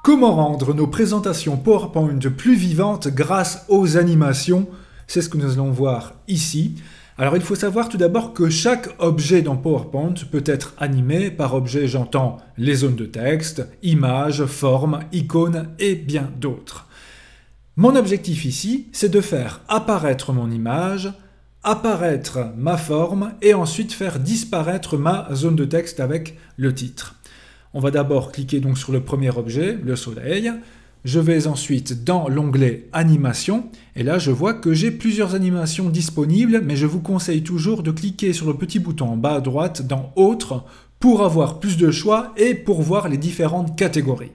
Comment rendre nos présentations PowerPoint plus vivantes grâce aux animations? C'est ce que nous allons voir ici. Alors il faut savoir tout d'abord que chaque objet dans PowerPoint peut être animé. Par objet, j'entends les zones de texte, images, formes, icônes et bien d'autres. Mon objectif ici, c'est de faire apparaître mon image, apparaître ma forme et ensuite faire disparaître ma zone de texte avec le titre. On va d'abord cliquer donc sur le premier objet, le soleil. Je vais ensuite dans l'onglet Animation et là je vois que j'ai plusieurs animations disponibles, mais je vous conseille toujours de cliquer sur le petit bouton en bas à droite dans Autres pour avoir plus de choix et pour voir les différentes catégories.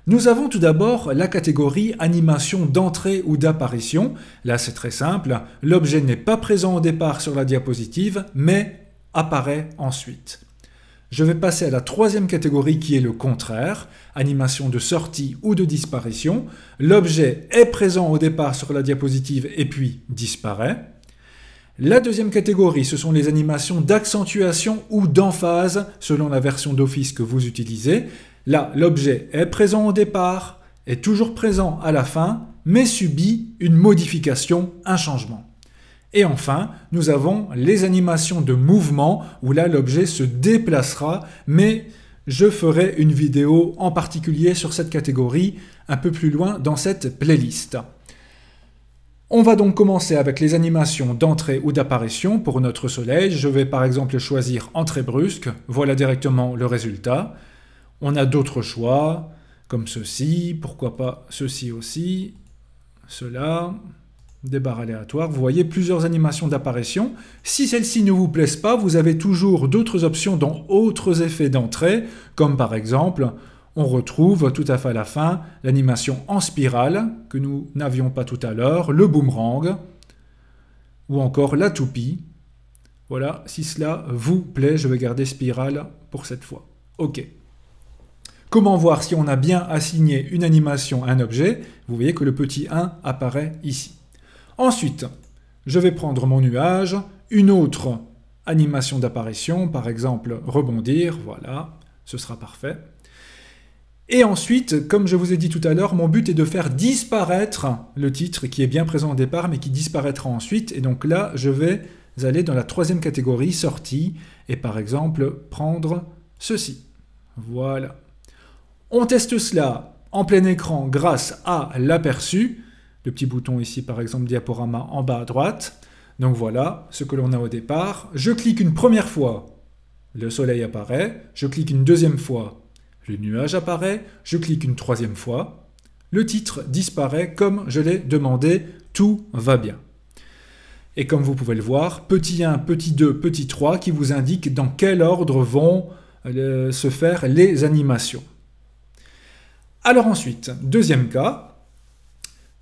Nous avons tout d'abord la catégorie animation d'entrée ou d'apparition. Là c'est très simple, l'objet n'est pas présent au départ sur la diapositive mais apparaît ensuite. Je vais passer à la troisième catégorie qui est le contraire, animation de sortie ou de disparition. L'objet est présent au départ sur la diapositive et puis disparaît. La deuxième catégorie, ce sont les animations d'accentuation ou d'emphase selon la version d'Office que vous utilisez. Là, l'objet est présent au départ, est toujours présent à la fin, mais subit une modification, un changement. Et enfin, nous avons les animations de mouvement, où là l'objet se déplacera, mais je ferai une vidéo en particulier sur cette catégorie un peu plus loin dans cette playlist. On va donc commencer avec les animations d'entrée ou d'apparition pour notre soleil. Je vais par exemple choisir entrée brusque, voilà directement le résultat. On a d'autres choix, comme ceci, pourquoi pas ceci aussi, cela... Des barres aléatoires, vous voyez plusieurs animations d'apparition. Si celles-ci ne vous plaisent pas, vous avez toujours d'autres options dans autres effets d'entrée, comme par exemple, on retrouve tout à fait à la fin l'animation en spirale, que nous n'avions pas tout à l'heure, le boomerang, ou encore la toupie. Voilà, si cela vous plaît, je vais garder spirale pour cette fois. OK. Comment voir si on a bien assigné une animation à un objet? Vous voyez que le petit 1 apparaît ici. Ensuite, je vais prendre mon nuage, une autre animation d'apparition, par exemple rebondir, voilà, ce sera parfait. Et ensuite, comme je vous ai dit tout à l'heure, mon but est de faire disparaître le titre qui est bien présent au départ, mais qui disparaîtra ensuite. Et donc là, je vais aller dans la troisième catégorie, sortie, et par exemple prendre ceci. Voilà. On teste cela en plein écran grâce à l'aperçu. Le petit bouton ici, par exemple, diaporama en bas à droite. Donc voilà ce que l'on a au départ. Je clique une première fois, le soleil apparaît. Je clique une deuxième fois, le nuage apparaît. Je clique une troisième fois, le titre disparaît comme je l'ai demandé. Tout va bien. Et comme vous pouvez le voir, petit 1, petit 2, petit 3 qui vous indiquent dans quel ordre vont se faire les animations. Alors ensuite, deuxième cas.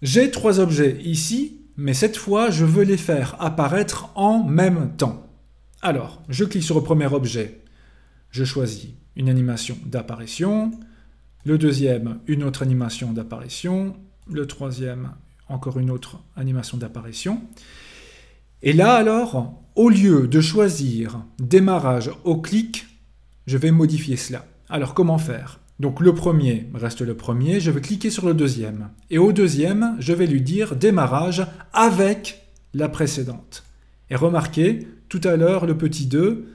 J'ai trois objets ici, mais cette fois, je veux les faire apparaître en même temps. Alors, je clique sur le premier objet, je choisis une animation d'apparition, le deuxième, une autre animation d'apparition, le troisième, encore une autre animation d'apparition. Et là alors, au lieu de choisir démarrage au clic, je vais modifier cela. Alors, comment faire ? Donc le premier reste le premier, je vais cliquer sur le deuxième. Et au deuxième, je vais lui dire démarrage avec la précédente. Et remarquez, tout à l'heure le petit 2,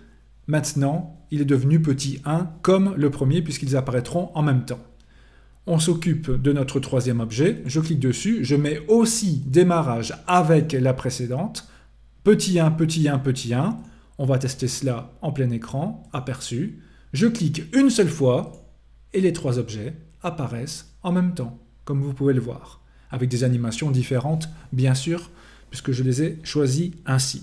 maintenant il est devenu petit 1 comme le premier puisqu'ils apparaîtront en même temps. On s'occupe de notre troisième objet, je clique dessus, je mets aussi démarrage avec la précédente, petit 1, petit 1, petit 1. On va tester cela en plein écran, aperçu. Je clique une seule fois, et les trois objets apparaissent en même temps, comme vous pouvez le voir, avec des animations différentes, bien sûr, puisque je les ai choisis ainsi.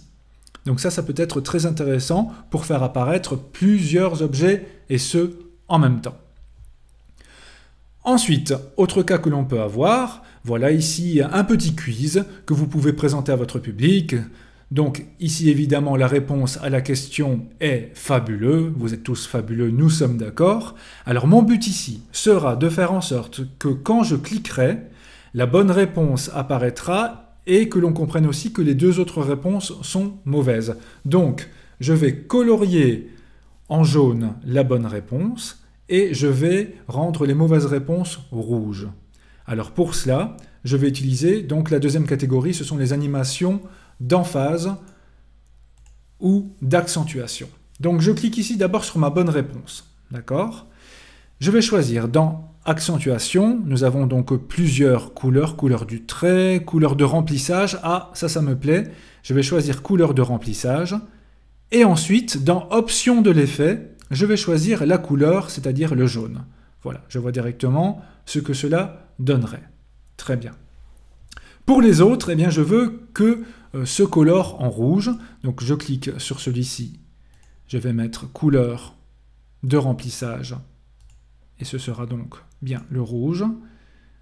Donc ça peut être très intéressant pour faire apparaître plusieurs objets, et ce, en même temps. Ensuite, autre cas que l'on peut avoir, voilà ici un petit quiz que vous pouvez présenter à votre public. Donc ici évidemment la réponse à la question est fabuleux, vous êtes tous fabuleux, nous sommes d'accord. Alors mon but ici sera de faire en sorte que quand je cliquerai, la bonne réponse apparaîtra et que l'on comprenne aussi que les deux autres réponses sont mauvaises. Donc je vais colorier en jaune la bonne réponse et je vais rendre les mauvaises réponses rouges. Alors pour cela, je vais utiliser donc la deuxième catégorie, ce sont les animations d'emphase ou d'accentuation. Donc je clique ici d'abord sur ma bonne réponse, d'accord? Je vais choisir dans accentuation, nous avons donc plusieurs couleurs, couleur du trait, couleur de remplissage, ah ça me plaît, je vais choisir couleur de remplissage, et ensuite dans option de l'effet, je vais choisir la couleur, c'est-à-dire le jaune. Voilà, je vois directement ce que cela donnerait. Très bien. Pour les autres, eh bien, je veux que se colore en rouge. Donc je clique sur celui-ci. Je vais mettre couleur de remplissage. Et ce sera donc bien le rouge.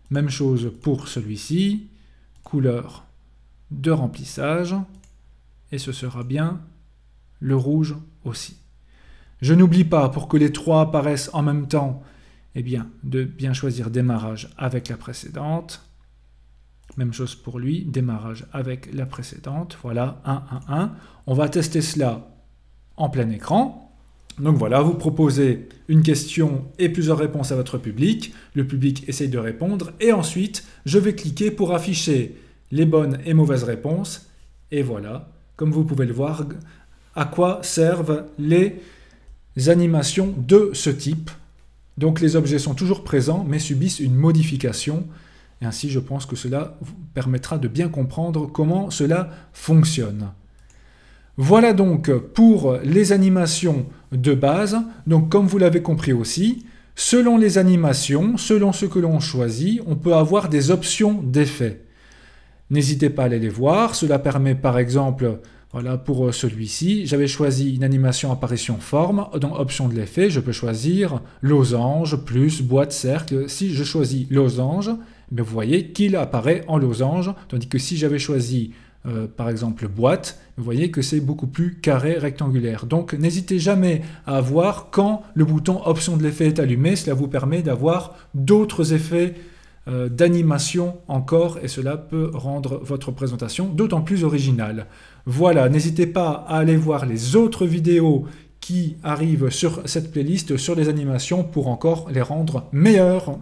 Même chose pour celui-ci. Couleur de remplissage. Et ce sera bien le rouge aussi. Je n'oublie pas, pour que les trois apparaissent en même temps, eh bien, de bien choisir démarrage avec la précédente. Même chose pour lui, démarrage avec la précédente. Voilà, 1, 1, 1. On va tester cela en plein écran. Donc voilà, vous proposez une question et plusieurs réponses à votre public. Le public essaye de répondre. Et ensuite, je vais cliquer pour afficher les bonnes et mauvaises réponses. Et voilà, comme vous pouvez le voir, à quoi servent les animations de ce type. Donc les objets sont toujours présents, mais subissent une modification. Et ainsi, je pense que cela vous permettra de bien comprendre comment cela fonctionne. Voilà donc pour les animations de base. Donc comme vous l'avez compris aussi, selon les animations, selon ce que l'on choisit, on peut avoir des options d'effets. N'hésitez pas à aller les voir. Cela permet par exemple, voilà pour celui-ci, j'avais choisi une animation apparition forme. Dans option de l'effet, je peux choisir losange, plus, boîte, cercle. Si je choisis losange, vous voyez qu'il apparaît en losange, tandis que si j'avais choisi par exemple boîte, vous voyez que c'est beaucoup plus carré, rectangulaire. Donc n'hésitez jamais à voir quand le bouton option de l'effet est allumé, cela vous permet d'avoir d'autres effets d'animation encore, et cela peut rendre votre présentation d'autant plus originale. Voilà, n'hésitez pas à aller voir les autres vidéos qui arrivent sur cette playlist sur les animations pour encore les rendre meilleures.